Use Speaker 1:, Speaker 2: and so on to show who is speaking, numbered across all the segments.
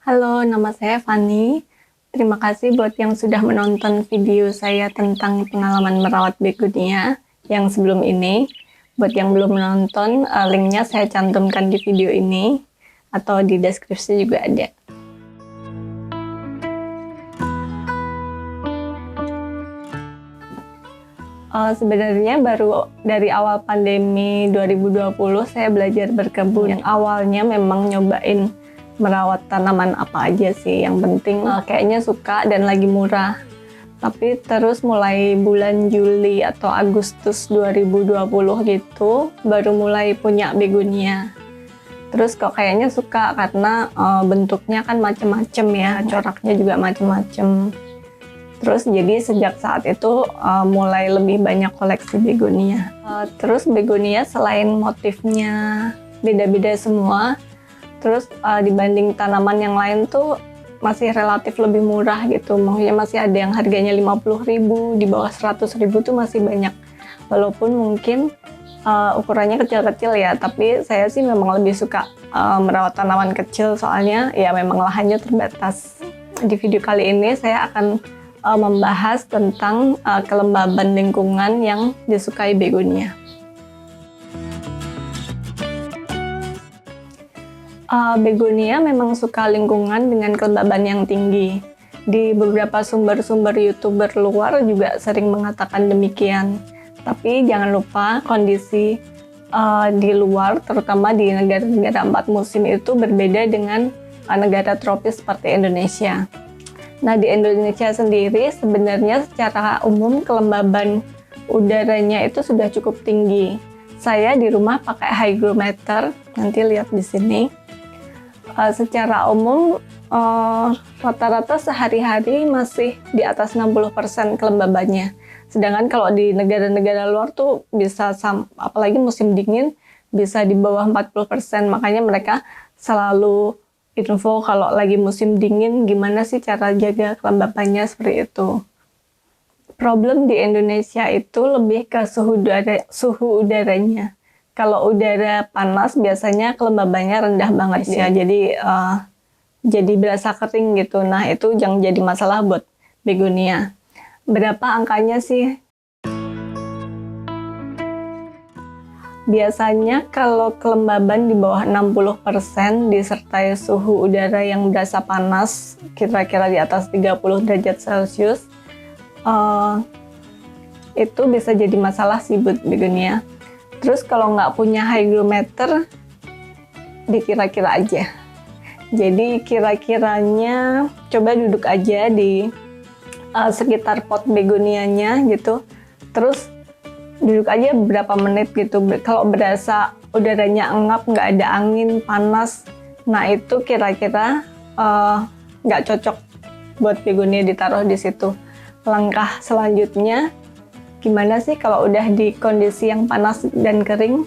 Speaker 1: Halo, nama saya Fani. Terima kasih buat yang sudah menonton video saya tentang pengalaman merawat begonia yang sebelum ini. Buat yang belum menonton, linknya saya cantumkan di video ini atau di deskripsi juga ada. Sebenarnya baru dari awal pandemi 2020 saya belajar berkebun. Yang awalnya memang nyobain merawat tanaman apa aja sih, yang penting kayaknya suka dan lagi murah. Tapi terus mulai bulan Juli atau Agustus 2020 gitu baru mulai punya begonia. Terus kok kayaknya suka karena bentuknya kan macem-macem ya, coraknya juga macem-macem. Terus jadi sejak saat itu mulai lebih banyak koleksi begonia. Terus begonia selain motifnya beda-beda semua, terus dibanding tanaman yang lain tuh masih relatif lebih murah gitu. Maksudnya masih ada yang harganya 50.000, di bawah 100.000 tuh masih banyak. Walaupun mungkin ukurannya kecil-kecil ya, tapi saya sih memang lebih suka merawat tanaman kecil soalnya ya memang lahannya terbatas. Di video kali ini saya akan membahas tentang kelembaban lingkungan yang disukai begonia. Begonia memang suka lingkungan dengan kelembaban yang tinggi. Di beberapa sumber-sumber YouTuber luar juga sering mengatakan demikian. Tapi jangan lupa kondisi di luar, terutama di negara-negara 4 musim itu berbeda dengan negara tropis seperti Indonesia. Nah, di Indonesia sendiri sebenarnya secara umum kelembaban udaranya itu sudah cukup tinggi. Saya di rumah pakai hygrometer, nanti lihat di sini. Secara umum rata-rata sehari-hari masih di atas 60% kelembabannya. Sedangkan kalau di negara-negara luar tuh bisa apalagi musim dingin bisa di bawah 40%. Makanya mereka selalu info kalau lagi musim dingin gimana sih cara jaga kelembabannya seperti itu. Problem di Indonesia itu lebih ke suhu udaranya. Kalau udara panas biasanya kelembabannya rendah banget ya, jadi berasa kering gitu. Nah itu jangan jadi masalah buat begonia. Berapa angkanya sih? Biasanya kalau kelembaban di bawah 60% disertai suhu udara yang berasa panas, kira-kira di atas 30 derajat Celcius, itu bisa jadi masalah sih buat begonia. Terus kalau nggak punya hygrometer, dikira-kira aja. Jadi kira-kiranya coba duduk aja di sekitar pot begonianya gitu. Terus duduk aja beberapa menit gitu. Kalau berasa udaranya engap, nggak ada angin, panas, nah itu kira-kira nggak cocok buat begonia ditaruh di situ. Langkah selanjutnya, gimana sih kalau udah di kondisi yang panas dan kering?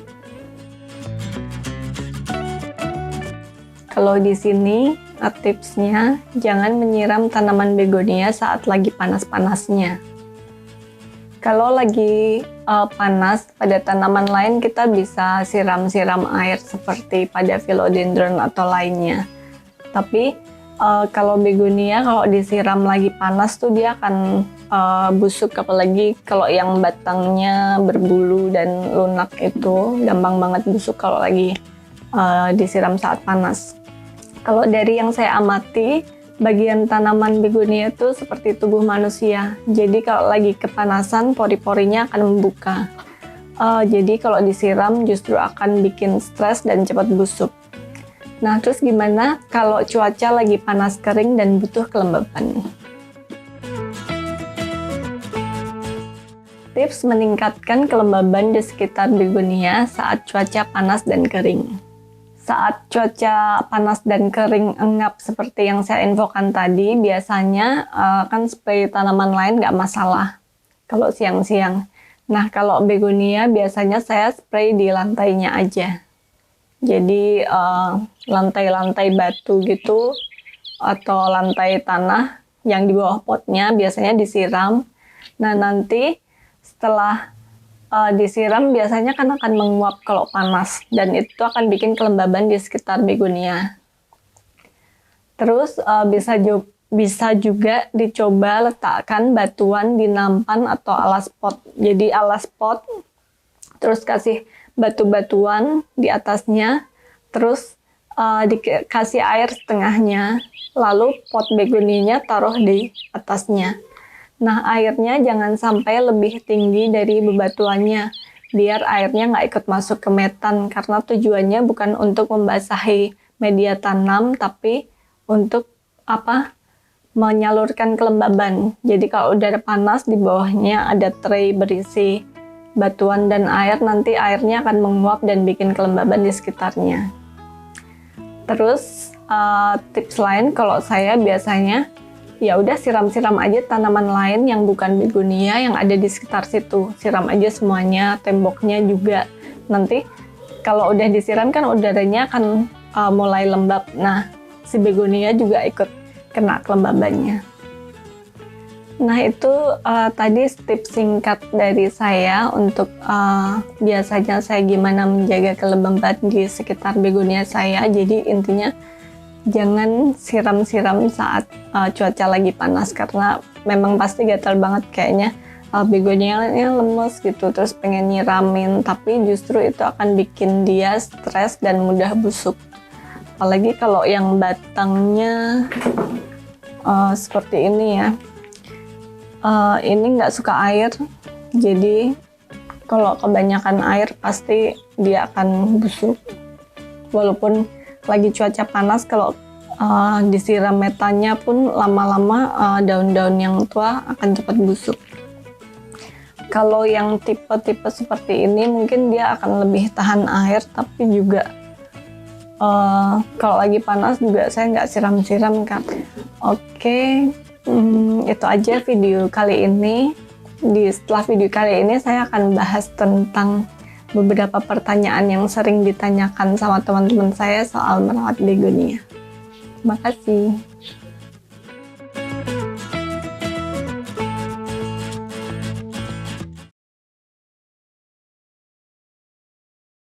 Speaker 1: Kalau di sini tipsnya, jangan menyiram tanaman begonia saat lagi panas-panasnya. Kalau lagi panas pada tanaman lain, kita bisa siram-siram air seperti pada philodendron atau lainnya. Tapi kalau begonia kalau disiram lagi panas tuh dia akan busuk, apalagi kalau yang batangnya berbulu dan lunak itu gampang banget busuk kalau lagi disiram saat panas. Kalau dari yang saya amati, bagian tanaman begonia itu seperti tubuh manusia. Jadi kalau lagi kepanasan, pori-porinya akan membuka. Jadi kalau disiram justru akan bikin stres dan cepat busuk. Nah, terus gimana kalau cuaca lagi panas kering dan butuh kelembaban? Tips meningkatkan kelembaban di sekitar begonia saat cuaca panas dan kering. Saat cuaca panas dan kering engap seperti yang saya infokan tadi, biasanya kan spray tanaman lain nggak masalah kalau siang-siang. Nah, kalau begonia biasanya saya spray di lantainya aja. Jadi lantai-lantai batu gitu atau lantai tanah yang di bawah potnya biasanya disiram. Nah, nanti setelah disiram biasanya kan akan menguap kalau panas dan itu akan bikin kelembaban di sekitar begonia. Terus bisa juga dicoba letakkan batuan di nampan atau alas pot. Jadi alas pot, terus kasih batu-batuan di atasnya, terus dikasih air setengahnya, lalu pot begoninya taruh di atasnya. Nah, airnya jangan sampai lebih tinggi dari bebatuannya, biar airnya nggak ikut masuk ke metan, karena tujuannya bukan untuk membasahi media tanam, tapi untuk menyalurkan kelembaban. Jadi kalau udara panas, di bawahnya ada tray berisi batuan dan air, nanti airnya akan menguap dan bikin kelembaban di sekitarnya. Terus tips lain, kalau saya biasanya ya udah siram-siram aja tanaman lain yang bukan begonia yang ada di sekitar situ. Siram aja semuanya, temboknya juga. Nanti kalau udah disiram kan udaranya akan mulai lembab. Nah, si begonia juga ikut kena kelembabannya. Nah, itu tadi tips singkat dari saya untuk biasanya saya gimana menjaga kelembaban di sekitar begonia saya. Jadi intinya jangan siram-siram saat cuaca lagi panas, karena memang pasti gatal banget kayaknya. Begonianya lemes gitu, terus pengen nyiramin, tapi justru itu akan bikin dia stres dan mudah busuk. Apalagi kalau yang batangnya seperti ini ya. Ini nggak suka air, jadi kalau kebanyakan air pasti dia akan busuk. Walaupun lagi cuaca panas, kalau disiram metannya pun lama-lama daun-daun yang tua akan cepat busuk. Kalau yang tipe-tipe seperti ini mungkin dia akan lebih tahan air, tapi juga kalau lagi panas juga saya nggak siram-siram kan. Oke, itu aja video kali ini. Setelah video kali ini saya akan bahas tentang beberapa pertanyaan yang sering ditanyakan sama teman-teman saya soal merawat begonia. Terima kasih.